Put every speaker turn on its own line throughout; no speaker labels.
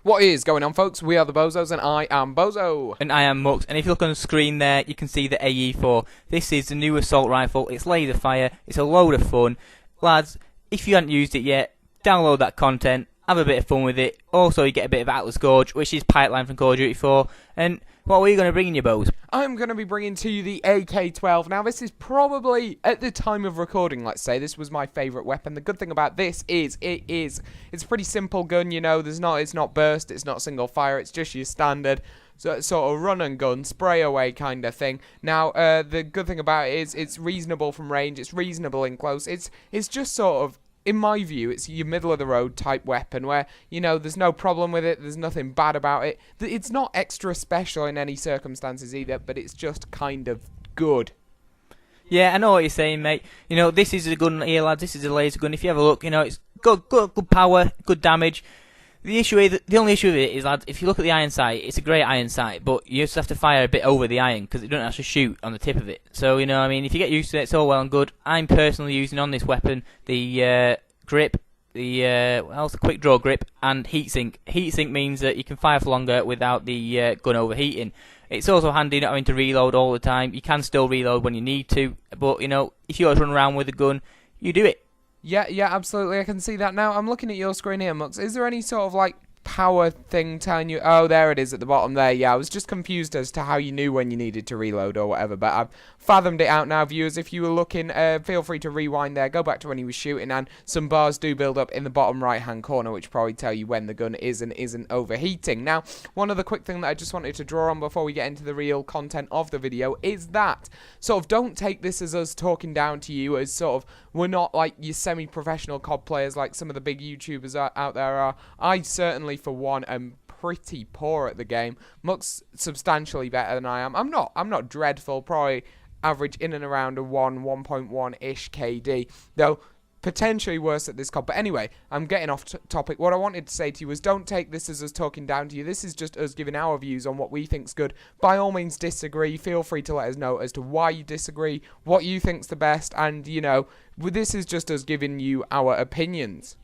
What is going on, folks? We are the Bozos, and I am Bozo.
And I am Mux, and if you look on the screen there, you can see the AE4. This is the new assault rifle. It's laser fire. It's a load of fun. Lads, if you haven't used it yet, download that content, have a bit of fun with it. Also, you get a bit of Atlas Gorge, which is pipeline from Call of Duty 4. And what were you going to bring in your bows?
I'm going to be bringing to you the AK-12. Now, this is probably, at the time of recording, let's say, this was my favourite weapon. The good thing about this is, it's a pretty simple gun, you know. It's not burst, it's not single fire, it's just your standard sort of run and gun, spray away kind of thing. Now, the good thing about it is it's reasonable from range, it's reasonable in close. It's just sort of, in my view, it's your middle-of-the-road type weapon where, you know, there's no problem with it, there's nothing bad about it. It's not extra special in any circumstances either, but it's just kind of good.
Yeah, I know what you're saying, mate. You know, this is a gun here, lads. This is a laser gun. If you have a look, you know, it's good power, good damage. The only issue with it is, lads, if you look at the iron sight, it's a great iron sight, but you just have to fire a bit over the iron because it doesn't actually shoot on the tip of it. So, you know, I mean, if you get used to it, it's all well and good. I'm personally using on this weapon the grip, the quick draw grip, and heatsink. Heatsink means that you can fire for longer without the gun overheating. It's also handy not having to reload all the time. You can still reload when you need to, but, you know, if you always run around with a gun, you do it.
Yeah, absolutely. I can see that now. I'm looking at your screen here, Mux. Is there any sort of, like, power thing telling you... Oh, there it is at the bottom there. Yeah, I was just confused as to how you knew when you needed to reload or whatever, but I've fathomed it out now, viewers. If you were looking, feel free to rewind there, go back to when he was shooting, and some bars do build up in the bottom right-hand corner, which probably tell you when the gun is and isn't overheating. Now, one other quick thing that I just wanted to draw on before we get into the real content of the video is that, sort of, don't take this as us talking down to you as sort of, we're not like your semi-professional COD players like some of the big YouTubers out there are. I certainly, for one, am pretty poor at the game. Mux substantially better than I am. I'm not dreadful, probably average in and around a 1.1-ish KD, though potentially worse at this COD. But anyway, I'm getting off topic. What I wanted to say to you is, don't take this as us talking down to you. This is just us giving our views on what we think's good. By all means, disagree. Feel free to let us know as to why you disagree, what you think's the best, and, you know, this is just us giving you our opinions.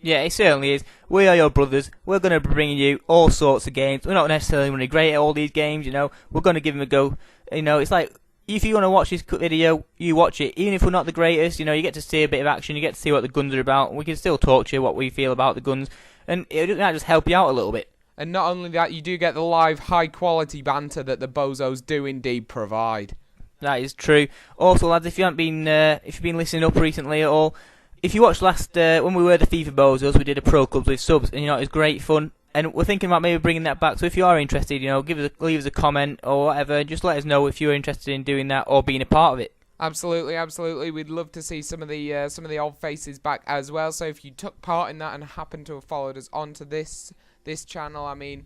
Yeah, it certainly is. We are your brothers. We're going to be bringing you all sorts of games. We're not necessarily going to be great at all these games, you know. We're going to give them a go. You know, it's like, if you want to watch this video, you watch it. Even if we're not the greatest, you know, you get to see a bit of action, you get to see what the guns are about. We can still talk to you what we feel about the guns, and it might just help you out a little bit.
And not only that, you do get the live, high-quality banter that the Bozos do indeed provide.
That is true. Also, lads, if you've been listening up recently at all, if you watched last when we were the FIFA Bozos, we did a pro clubs with subs, and you know it was great fun. And we're thinking about maybe bringing that back. So if you are interested, you know, leave us a comment or whatever. Just let us know if you're interested in doing that or being a part of it.
Absolutely. We'd love to see some of the old faces back as well. So if you took part in that and happened to have followed us onto this channel, I mean,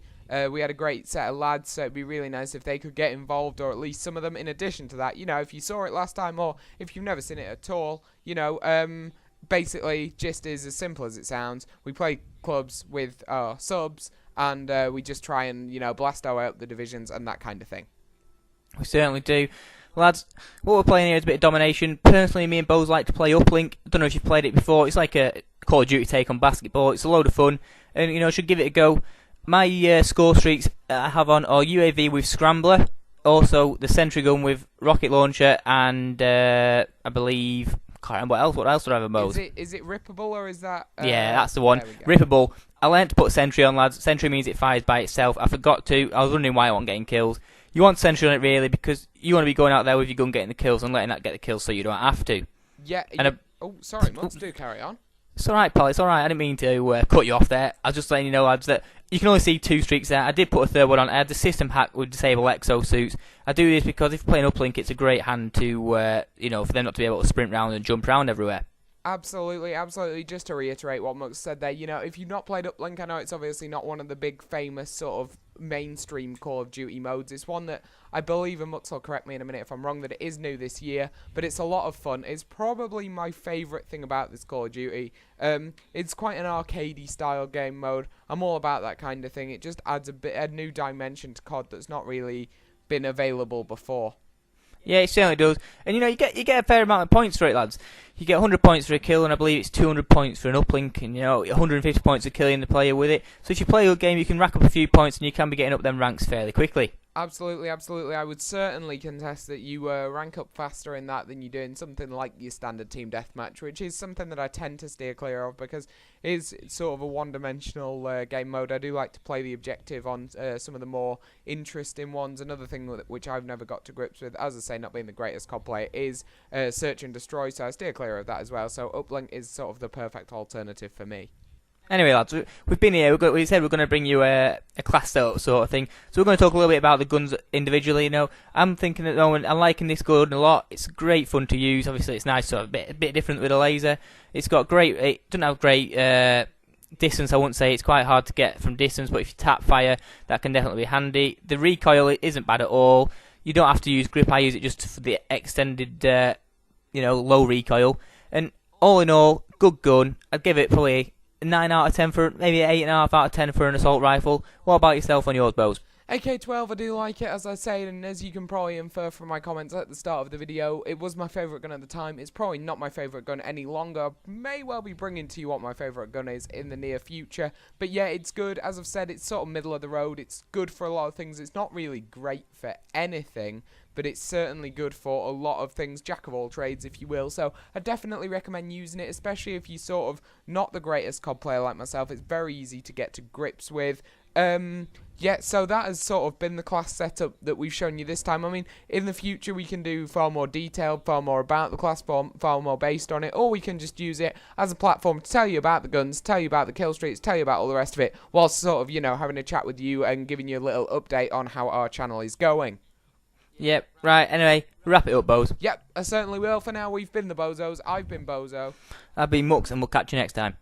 we had a great set of lads. So it'd be really nice if they could get involved, or at least some of them. In addition to that, you know, if you saw it last time, or if you've never seen it at all, you know, basically, gist is as simple as it sounds. We play clubs with our subs, and we just try and, you know, blast our way up the divisions and that kind of thing.
We certainly do. Lads, what we're playing here is a bit of domination. Personally, me and Bose like to play Uplink. I don't know if you've played it before. It's like a Call of Duty take on basketball. It's a load of fun, and, you know, should give it a go. My score streaks I have on are UAV with Scrambler, also the Sentry Gun with Rocket Launcher, and I believe... Can't remember what else would I have a Mose?
Is it rippable, or is that...
yeah, that's the one. Rippable. I learned to put Sentry on, lads. Sentry means it fires by itself. I forgot to. I was wondering why I wasn't getting kills. You want Sentry on it, really, because you want to be going out there with your gun getting the kills and letting that get the kills so you don't have to.
Yeah. Oh, sorry, Mux, do carry on.
It's alright, pal. It's alright. I didn't mean to cut you off there. I was just letting you know, lads, that you can only see 2 streaks there. I did put a third one on. I had the system hack with disable exosuits. I do this because if you're playing Uplink, it's a great hand to, you know, for them not to be able to sprint around and jump around everywhere.
Absolutely. Just to reiterate what Mux said there, you know, if you've not played Uplink, I know it's obviously not one of the big famous sort of mainstream Call of Duty modes. It's one that I believe, and Mux will correct me in a minute if I'm wrong, that it is new this year, but it's a lot of fun. It's probably my favourite thing about this Call of Duty. It's quite an arcadey style game mode. I'm all about that kind of thing. It just adds a new dimension to COD that's not really been available before.
Yeah, it certainly does. And you get a fair amount of points for it, lads. You get 100 points for a kill, and I believe it's 200 points for an uplink, and 150 points for killing the player with it. So if you play a good game, you can rack up a few points, and you can be getting up them ranks fairly quickly.
Absolutely, absolutely. I would certainly contest that you rank up faster in that than you do in something like your standard team deathmatch, which is something that I tend to steer clear of because it is sort of a one-dimensional game mode. I do like to play the objective on some of the more interesting ones. Another thing which I've never got to grips with, as I say, not being the greatest COD player, is search and destroy, so I steer clear of that as well. So uplink is sort of the perfect alternative for me.
Anyway, lads, we've been here. We said we're going to bring you a class setup sort of thing. So we're going to talk a little bit about the guns individually. I'm thinking at the moment, I'm liking this gun a lot. It's great fun to use. Obviously, it's nice, sort of a bit different with a laser. It doesn't have great distance. I wouldn't say it's quite hard to get from distance, but if you tap fire, that can definitely be handy. The recoil isn't bad at all. You don't have to use grip. I use it just for the extended, low recoil. And all in all, good gun. I'd give it probably 9 out of 10 for maybe 8.5 out of 10 for an assault rifle. What about yourself on yours, Bose?
AK-12, I do like it, as I say, and as you can probably infer from my comments at the start of the video, it was my favourite gun at the time. It's probably not my favourite gun any longer. May well be bringing to you what my favourite gun is in the near future. But yeah, it's good. As I've said, it's sort of middle of the road. It's good for a lot of things. It's not really great for anything, but it's certainly good for a lot of things, jack of all trades, if you will. So I definitely recommend using it, especially if you're sort of not the greatest COD player like myself. It's very easy to get to grips with. Yeah, so that has sort of been the class setup that we've shown you this time. I mean, in the future we can do far more detailed, far more about the class, far more based on it, or we can just use it as a platform to tell you about the guns, tell you about the kill streaks, tell you about all the rest of it, whilst sort of, having a chat with you and giving you a little update on how our channel is going.
Yep, right, anyway, wrap it up, Bose.
Yep, I certainly will. For now, we've been the Bozos. I've been Bozo.
I've been Mux, and we'll catch you next time.